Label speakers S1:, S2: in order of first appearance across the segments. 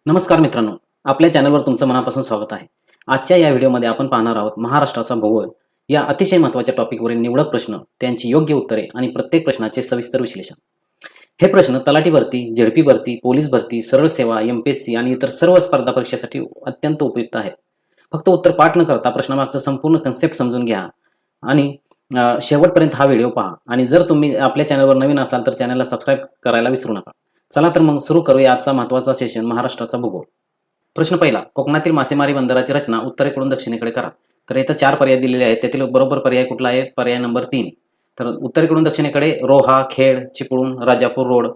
S1: नमस्कार मित्रांनो, आपल्या चॅनलवर तुमचं मनापासून स्वागत आहे. आजच्या या व्हिडिओमध्ये आपण पाहणार आहोत महाराष्ट्राचा भूगोल या अतिशय महत्त्वाच्या टॉपिकवरील निवडक प्रश्न, त्यांची योग्य उत्तरे आणि प्रत्येक प्रश्नाचे सविस्तर विश्लेषण. हे प्रश्न तलाठी भरती, झेडपी भरती, पोलीस भरती, सरळ सेवा, एमपीएससी आणि इतर सर्व स्पर्धा परीक्षेसाठी अत्यंत उपयुक्त आहेत. फक्त उत्तर पाठ न करता प्रश्नामागचा संपूर्ण कन्सेप्ट समजून घ्या आणि शेवटपर्यंत हा व्हिडिओ पहा. आणि जर तुम्ही आपल्या चॅनलवर नवीन असाल तर चॅनलला सबस्क्राईब करायला विसरू नका. चला तर मग सुरू करूया आजचा महत्त्वाचा सेशन, महाराष्ट्राचा भूगोल. प्रश्न पहिला, कोकणातील मासेमारी बंदराची रचना उत्तरेकडून दक्षिणेकडे करा. तर इथं 4 पर्याय दिलेले आहेत. त्यातील बरोबर पर्याय कुठला आहे? पर्याय नंबर 3. तर उत्तरेकडून दक्षिणेकडे रोहा, खेड, चिपळूण, राजापूर रोड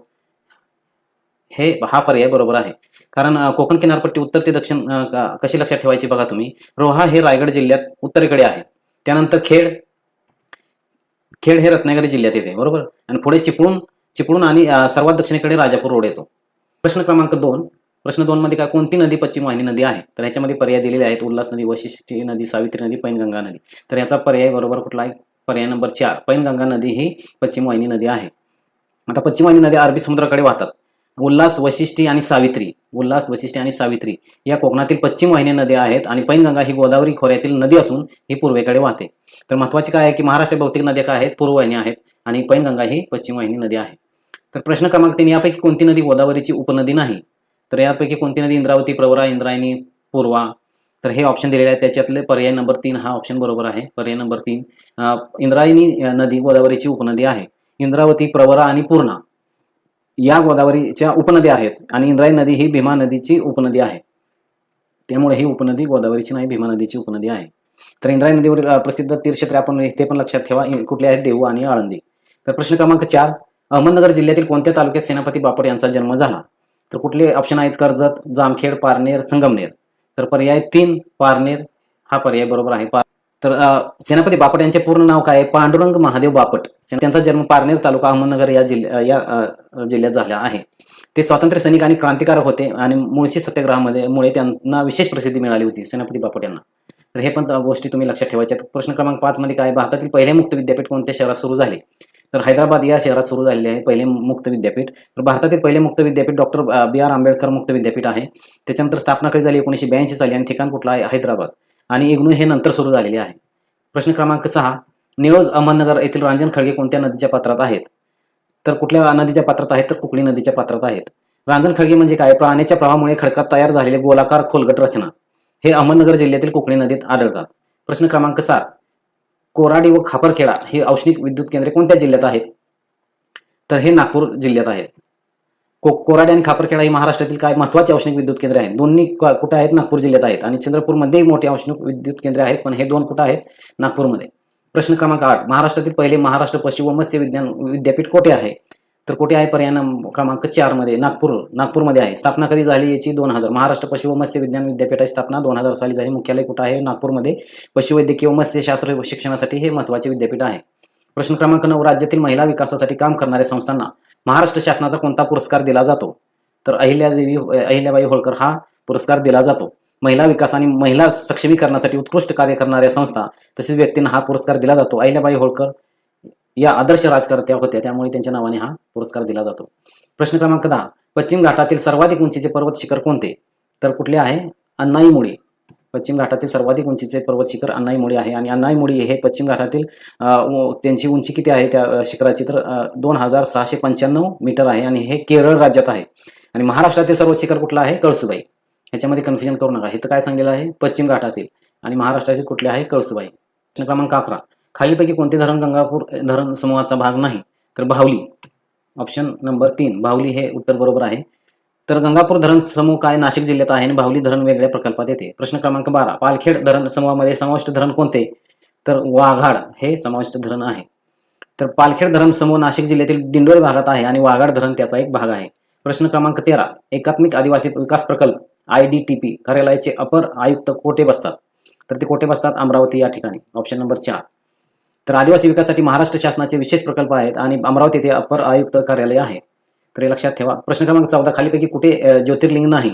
S1: हा पर्याय बरोबर आहे. कारण कोकण किनारपट्टी उत्तर ते दक्षिण कशी लक्षात ठेवायची बघा तुम्ही. रोहा हे रायगड जिल्ह्यात उत्तरेकडे आहे. त्यानंतर खेड हे रत्नागिरी जिल्ह्यात येते, बरोबर. आणि पुढे चिपळूण आणि सर्वात दक्षिणेकडे राजापूर रोड येतो. प्रश्न क्रमांक 2. प्रश्न 2 मध्ये काय, कोणती नदी पश्चिम वाहिनी नदी आहे? तर याच्यामध्ये पर्याय दिलेले आहेत: उल्हास नदी, वशिष्ठी नदी, सावित्री नदी, पैनगंगा नदी. तर याचा पर्याय बरोबर कुठला आहे? पर्याय नंबर 4. पैनगंगा नदी ही पश्चिम वाहिनी नदी आहे. आता पश्चिम वाहिनी नद्या अरबी समुद्राकडे वाहतात. उल्हास, वशिष्ठी आणि सावित्री या कोकणातील पश्चिम वाहिनी नद्या आहेत आणि पैनगंगा ही गोदावरी खोऱ्यातील नदी असून ही पूर्वेकडे वाहते. तर महत्वाचे काय आहे की महाराष्ट्र बहुतेक नद्या काय आहेत? पूर्ववाहिनी आहेत आणि पैनगंगा ही पश्चिम वाहिनी नदी आहे. तर प्रश्न क्रमांक 3, यापैकी कोणती नदी गोदावरीची उपनदी नाही? तर यापैकी कोणती नदी? इंद्रावती, प्रवरा, इंद्रायणी, पूर्वा. तर हे ऑप्शन दिलेले आहेत. त्याच्यातले पर्याय नंबर 3 हा ऑप्शन बरोबर आहे. पर्याय नंबर 3, इंद्रायणी नदी गोदावरीची उपनदी आहे. इंद्रावती, प्रवरा आणि पूर्णा या गोदावरीच्या उपनद्या आहेत आणि इंद्रायणी नदी ही भीमा नदीची उपनदी आहे. त्यामुळे ही उपनदी गोदावरीची नाही, भीमा नदीची उपनदी आहे. तर इंद्रायणी नदीवरील प्रसिद्ध तीर्थक्षेत्रे आपण ते पण लक्षात ठेवा. कुठले आहेत? देहू आणि आळंदी. तर प्रश्न क्रमांक 4, अहमदनगर जिल्ह्यातील कोणत्या तालुक्यात सेनापती बापट यांचा जन्म झाला? तर कुठले ऑप्शन आहेत? कर्जत, जामखेड, पारनेर, संगमनेर. तर पर्याय 3 पारनेर हा पर्याय बरोबर आहे. तर सेनापती बापट यांचे पूर्ण नाव काय आहे? पांडुरंग महादेव बापट. त्यांचा जन्म पारनेर तालुका, अहमदनगर या जिल्ह्यात झाला आहे. ते स्वातंत्र्य सैनिक आणि क्रांतिकारक होते आणि मुळशी सत्याग्रहामुळे त्यांना विशेष प्रसिद्धी मिळाली होती सेनापती बापट यांना. तर हे पण गोष्टी तुम्ही लक्षात ठेवायच्या. प्रश्न क्रमांक 5 मध्ये काय, भारतातील पहिले मुक्त विद्यापीठ कोणत्या शहरात सुरू झाले? तर हैदराबाद या शहरात सुरू झालेले आहे पहिले मुक्त विद्यापीठ. तर भारतातील पहिले मुक्त विद्यापीठ डॉक्टर बी.आर. आंबेडकर मुक्त विद्यापीठ आहे. त्याच्यानंतर स्थापना कधी झाली? 1982 साली आणि ठिकाण कुठलं आहे? हैदराबाद. आणि इग्नू हे नंतर सुरू झालेले आहे. प्रश्न क्रमांक 6, निळोज अहमदनगर येथील रांजण खळगे कोणत्या नदीच्या पात्रात आहेत? तर कुठल्या नदीच्या पात्रात आहेत? तर कुकली नदीच्या पात्रात आहेत. रांजण खळगे म्हणजे काय? पाण्याच्या प्रवाहामुळे खडकात तयार झालेले गोलाकार खोलगट रचना हे अहमदनगर जिल्ह्यातील कुकली नदीत आढळतात. प्रश्न क्रमांक 7, कोराडी व खापरखेडा ही औष्णिक विद्युत केंद्रे कोणत्या जिल्ह्यात आहेत? तर हे नागपूर जिल्ह्यात आहेत. कोराडी आणि खापरखेडा ही महाराष्ट्रातील काय महत्वाचे औष्णिक विद्युत केंद्रे आहेत? दोन्ही कुठे आहेत? नागपूर जिल्ह्यात आहेत. आणि चंद्रपूरमध्ये मोठे औष्णिक विद्युत केंद्रे आहेत, पण हे 2 कुठे आहेत? नागपूरमध्ये. प्रश्न क्रमांक 8, महाराष्ट्रातील पहिले महाराष्ट्र पशु व मत्स्य विज्ञान विद्यापीठ कोठे आहे? तर कुठे आहे? पर्याय क्रमांक 4 मध्ये नागपूरमध्ये आहे. स्थापना कधी झाली याची? 2000. महाराष्ट्र पशु व मत्स्य विज्ञान विद्यापीठाची स्थापना 2000 साली झाली. मुख्यालय कुठे आहे? नागपूरमध्ये. पशुवैद्यकीय व मत्स्यशास्त्र शिक्षणासाठी हे महत्वाचे विद्यापीठ आहे. प्रश्न क्रमांक 9, राज्यातील महिला विकासासाठी काम करणाऱ्या संस्थांना महाराष्ट्र शासनाचा कोणता पुरस्कार दिला जातो? तर अहिल्याबाई होळकर हा पुरस्कार दिला जातो. महिला विकास आणि महिला सक्षमीकरणासाठी उत्कृष्ट कार्य करणाऱ्या संस्था तसेच व्यक्तींना हा पुरस्कार दिला जातो. अहिल्याबाई होळकर या आदर्श राजकर्त्या होत्या, त्यामुळे त्यांच्या नावाने हा पुरस्कार दिला जातो. प्रश्न क्रमांक 10, पश्चिम घाटातील सर्वाधिक उंचीचे पर्वत शिखर कोणते? तर कुठले आहे? अन्नाईमुडी. पश्चिम घाटातील सर्वाधिक उंचीचे पर्वत शिखर अन्नाईमुडी आहे. आणि अन्नाईमुडी हे पश्चिम घाटातील त्यांची उंची किती आहे त्या शिखराची? तर 2695 मीटर आहे आणि हे केरळ राज्यात आहे. आणि महाराष्ट्रातील सर्व शिखर कुठलं आहे? कळसुबाई. ह्याच्यामध्ये कन्फ्युजन करू नका. हे तर काय सांगितलं आहे? पश्चिम घाटातील. आणि महाराष्ट्रातील कुठले आहे? कळसुबाई. प्रश्न क्रमांक 11, खालीलपैकी कोणते धरण गंगापूर धरण समूहाचा भाग नाही? तर बाहुली. ऑप्शन नंबर 3 बाहुली हे उत्तर बरोबर आहे. तर गंगापूर धरण समूह काय? नाशिक जिल्ह्यात आहे आणि बाहुली धरण वेगळ्या प्रकल्पात येते. प्रश्न क्रमांक 12, पालखेड धरण समूहामध्ये समाविष्ट धरण कोणते? तर वाघाड हे समाविष्ट धरण आहे. तर पालखेड धरण समूह नाशिक जिल्ह्यातील दिंडोरी भागात आहे आणि वाघाड धरण त्याचा एक भाग आहे. प्रश्न क्रमांक 13, एकात्मिक आदिवासी विकास प्रकल्प IDTP कार्यालयाचे अपर आयुक्त कोठे बसतात? तर ते कोठे बसतात? अमरावती या ठिकाणी. Option number 4. तर आदिवासी विकासासाठी महाराष्ट्र शासनाचे विशेष प्रकल्प आहेत आणि अमरावती येथे अपर आयुक्त कार्यालय आहे. तर हे लक्षात ठेवा. प्रश्न क्रमांक 14, खालीपैकी कुठे ज्योतिर्लिंग नाही?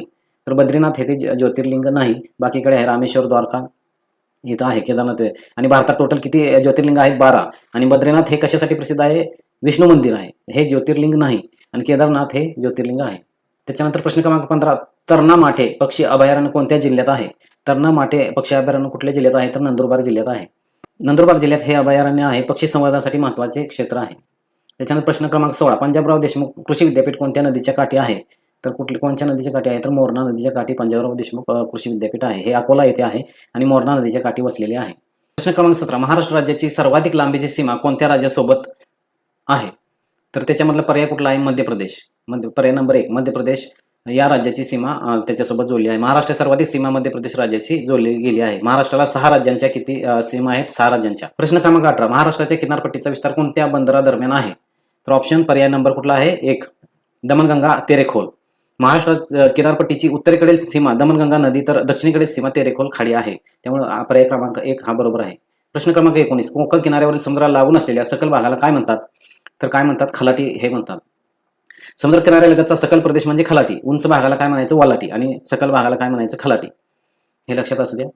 S1: तर बद्रीनाथ येथे ज्योतिर्लिंग नाही. बाकीकडे आहे रामेश्वर, द्वारका इथं आहे, केदारनाथ आहे. आणि भारतात टोटल किती ज्योतिर्लिंग आहेत? 12. आणि बद्रीनाथ हे कशासाठी प्रसिद्ध आहे? विष्णू मंदिर आहे, हे ज्योतिर्लिंग नाही. आणि केदारनाथ हे ज्योतिर्लिंग आहे. त्याच्यानंतर प्रश्न क्रमांक 15, तरणा माठे पक्षी अभयारण्य कोणत्या जिल्ह्यात आहे? तरणा माठे पक्षी अभयारण्य कुठल्या जिल्ह्यात आहे? तर नंदुरबार जिल्ह्यात आहे. नंदुरबार जिल्ह्यात हे अभयारण्य आहे. पक्षी संवर्धनासाठी महत्त्वाचे क्षेत्र आहे. त्याच्यानंतर प्रश्न क्रमांक 16, पंजाबराव देशमुख कृषी विद्यापीठ कोणत्या नदीच्या काठी आहे? तर कोणत्या नदीच्या काठी आहे? तर मोरणा नदीच्या काठी पंजाबराव देशमुख कृषी विद्यापीठ आहे. हे अकोला येथे आहे आणि मोरणा नदीच्या काठी वसलेले आहे. प्रश्न क्रमांक 17, महाराष्ट्र राज्याची सर्वाधिक लांबीची सीमा कोणत्या राज्यासोबत आहे? तर त्याच्यामधला पर्याय कुठला आहे? मध्य प्रदेश. पर्याय नंबर 1 मध्य प्रदेश या राज्याची सीमा त्याच्यासोबत जोडली आहे. महाराष्ट्र सर्वाधिक सीमा मध्य प्रदेश राज्याची जोडली गेली आहे. महाराष्ट्राला 6 राज्यांच्या किती सीमा आहेत? 6 राज्यांच्या. प्रश्न क्रमांक 18, महाराष्ट्राच्या किनारपट्टीचा विस्तार कोणत्या बंदरादरम्यान आहे? तर ऑप्शन पर्याय नंबर कुठला आहे? 1 दमणगंगा तेरेखोल. महाराष्ट्र किनारपट्टीची उत्तरेकडील सीमा दमणगंगा नदी तर दक्षिणेकडील सीमा तेरेखोल खाडी आहे. त्यामुळे पर्याय क्रमांक 1 हा बरोबर आहे. प्रश्न क्रमांक 19, कोकण किनाऱ्यावरील समुद्राला लागून असलेल्या सकल भागाला काय म्हणतात? तर काय म्हणतात? खलाटी हे म्हणतात. समुद्र किनाऱ्यालगतचा सकल प्रदेश म्हणजे खलाटी. उंच भागाला काय म्हणायचं? वलाटी. आणि सकल भागाला काय म्हणायचं? खलाटी. हे लक्षात असू द्या.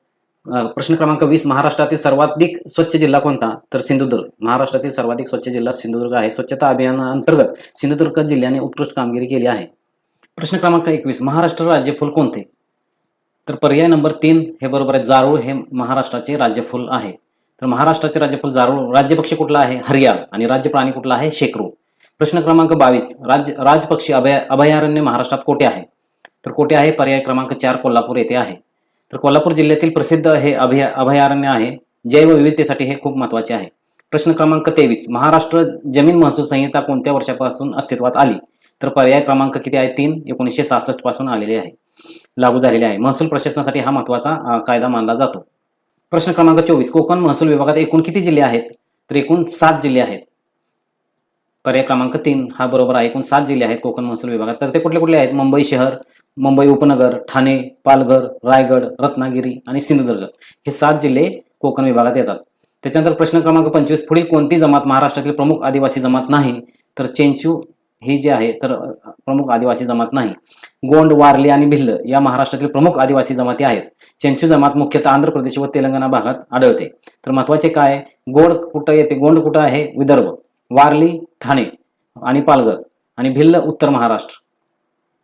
S1: प्रश्न क्रमांक 20, महाराष्ट्रातील सर्वाधिक स्वच्छ जिल्हा कोणता? तर सिंधुदुर्ग. महाराष्ट्रातील सर्वाधिक स्वच्छ जिल्हा सिंधुदुर्ग आहे. स्वच्छता अभियानाअंतर्गत सिंधुदुर्ग जिल्ह्याने उत्कृष्ट कामगिरी केली आहे. प्रश्न क्रमांक 21, महाराष्ट्र राज्यफूल कोणते? तर पर्याय नंबर 3 हे बरोबर आहे. जारूळ हे महाराष्ट्राचे राज्यफूल आहे. तर महाराष्ट्राचे राज्यफूल जारूळ. राज्यपक्षी कुठला आहे? हरियाळ. आणि राज्य प्राणी कुठला आहे? शेकरू. प्रश्न क्रमांक 22, राजपक्षी अभयारण्य महाराष्ट्रात कोठे आहे? तर कोठे आहे? पर्याय क्रमांक 4 कोल्हापूर येथे आहे. तर कोल्हापूर जिल्ह्यातील प्रसिद्ध हे अभयारण्य आहे. जैवविविधतेसाठी हे खूप महत्वाचे आहे. प्रश्न क्रमांक 23, महाराष्ट्र जमीन महसूल संहिता कोणत्या वर्षापासून अस्तित्वात आली? तर पर्याय क्रमांक किती आहे? 3 1966 पासून आलेले आहे, लागू झालेले आहे. महसूल प्रशासनासाठी हा महत्वाचा कायदा मानला जातो. प्रश्न क्रमांक 24, कोकण महसूल विभागात एकूण किती जिल्हे आहेत? तर एकूण 7 जिल्हे आहेत. पर्याय क्रमांक 3 हा बरोबर आहे. एकूण 7 जिल्हे आहेत कोकण महसूल विभागात. तर ते कुठले कुठले आहेत? मुंबई शहर, मुंबई उपनगर, ठाणे, पालघर, रायगड, रत्नागिरी आणि सिंधुदुर्ग हे 7 जिल्हे कोकण विभागात येतात. त्याच्यानंतर प्रश्न क्रमांक 25, पुढील कोणती जमात महाराष्ट्रातील प्रमुख आदिवासी जमात नाही? तर चेंचू ही जी आहे तर प्रमुख आदिवासी जमात नाही. गोंड, वारली आणि भिल्ल या महाराष्ट्रातील प्रमुख आदिवासी जमाती आहेत. चेंचू जमात मुख्यतः आंध्र प्रदेश व तेलंगणा भागात आढळते. तर महत्वाचे काय? गोंड कुठं येते? गोंड कुठं आहे? विदर्भ. वारली ठाणे आणि पालघर आणि भिल्ल उत्तर महाराष्ट्र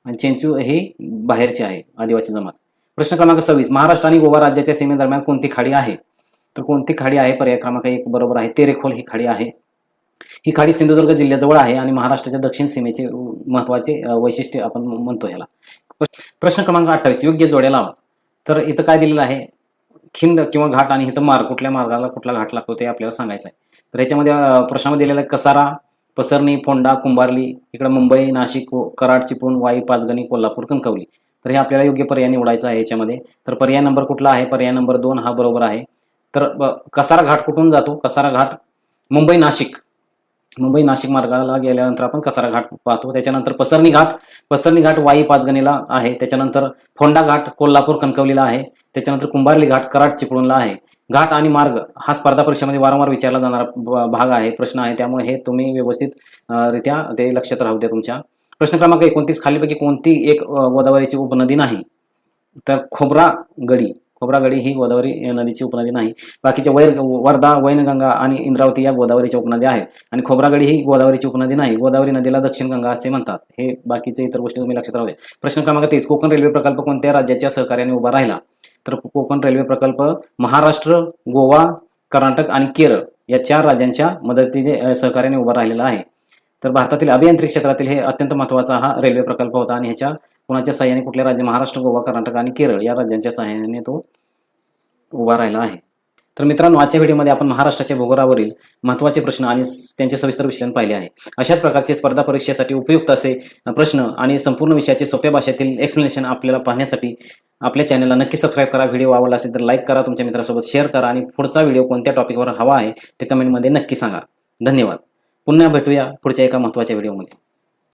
S1: आणि चेंचू ही बाहेरची आहे आदिवासी जमात. प्रश्न क्रमांक 26, महाराष्ट्र आणि गोवा राज्याच्या सीमेदरम्यान कोणती खाडी आहे? तर कोणती खाडी आहे? पर्याय क्रमांक 1 बरोबर आहे. तेरेखोल ही खाडी आहे. ही खाडी सिंधुदुर्ग जिल्ह्याजवळ आहे आणि महाराष्ट्राच्या दक्षिण सीमेचे महत्वाचे वैशिष्ट्य आपण म्हणतो याला. प्रश्न क्रमांक 28, योग्य जोड्या लावा. तर इथं काय दिलेलं आहे? खिंड किंवा घाट आणि इथं मार्ग. कुठल्या मार्गाला कुठला घाट लागतो ते आपल्याला सांगायचं आहे. तर याच्यामध्ये प्रश्नामध्ये दिलेला आहे कसारा, पसरणी, फोंडा, कुंभारली, इकडे मुंबई, नाशिक, कराड, चिपळूण, वाई, पाचगणी, कोल्हापूर, कणकवली. तर हे आपल्याला योग्य पर्याय निवडायचा आहे याच्यामध्ये. तर पर्याय नंबर कुठला आहे? पर्याय नंबर 2 हा बरोबर आहे. तर कसारा घाट कुठून जातो? कसारा घाट मुंबई नाशिक मार्गाला गेल्यानंतर आपण कसारा घाट पाहतो. त्याच्यानंतर पसरणी घाट वाई पाचगणीला आहे. त्याच्यानंतर फोंडा घाट कोल्हापूर कणकवलीला आहे. त्याच्यानंतर कुंभारली घाट कराड चिपळूणला आहे. घाट आणि मार्ग हा स्पर्धा परीक्षेमध्ये वारंवार विचारला जाणारा भाग आहे, प्रश्न आहे. त्यामुळे हे तुम्ही व्यवस्थित रित्या ते लक्षात राहू द्या तुमच्या. प्रश्न क्रमांक 29, खालीपैकी कोणती एक गोदावरीची उपनदी नाही? तर खोब्रागडी ही गोदावरी नदीची उपनदी नाही. बाकीच्या वर्धा, वैनगंगा आणि इंद्रावती या गोदावरीच्या उपनद्या आहेत आणि खोब्रागडी ही गोदावरीची उपनदी नाही. गोदावरी नदीला दक्षिण गंगा असे म्हणतात. हे बाकीचे इतर गोष्टी तुम्ही लक्षात राहू द्या. प्रश्न क्रमांक 30, कोकण रेल्वे प्रकल्प कोणत्या राज्याच्या सहकार्याने उभा राहिला? तर कोकण रेल्वे प्रकल्प महाराष्ट्र, गोवा, कर्नाटक आणि केरळ या 4 राज्यांच्या मदतीने सहकार्याने उभा राहिलेला आहे. तर भारतातील अभियांत्रिक क्षेत्रातील हे अत्यंत महत्त्वाचा हा रेल्वे प्रकल्प होता आणि ह्याच्या कोणाच्या सहाय्याने कुठल्या राज्य? महाराष्ट्र, गोवा, कर्नाटक आणि केरळ या राज्यांच्या सहाय्याने तो उभा राहिला आहे. तर मित्रांनो, आजच्या व्हिडिओमध्ये आपण महाराष्ट्राच्या भूगोलावरील महत्त्वाचे प्रश्न आणि त्यांचे सविस्तर विश्लेषण पाहिले आहे. अशाच प्रकारचे स्पर्धा परीक्षेसाठी उपयुक्त असे प्रश्न आणि संपूर्ण विषयाचे सोप्या भाषेतील एक्सप्लेनेशन आपल्याला पाहण्यासाठी आपल्या चॅनलला नक्की सबस्क्राईब करा. व्हिडिओ आवडला असेल तर लाईक करा, तुमच्या मित्रांसोबत शेअर करा आणि पुढचा व्हिडिओ कोणत्या टॉपिकवर हवा आहे ते कमेंटमध्ये नक्की सांगा. धन्यवाद. पुन्हा भेटूया पुढच्या एका महत्त्वाच्या व्हिडिओमध्ये.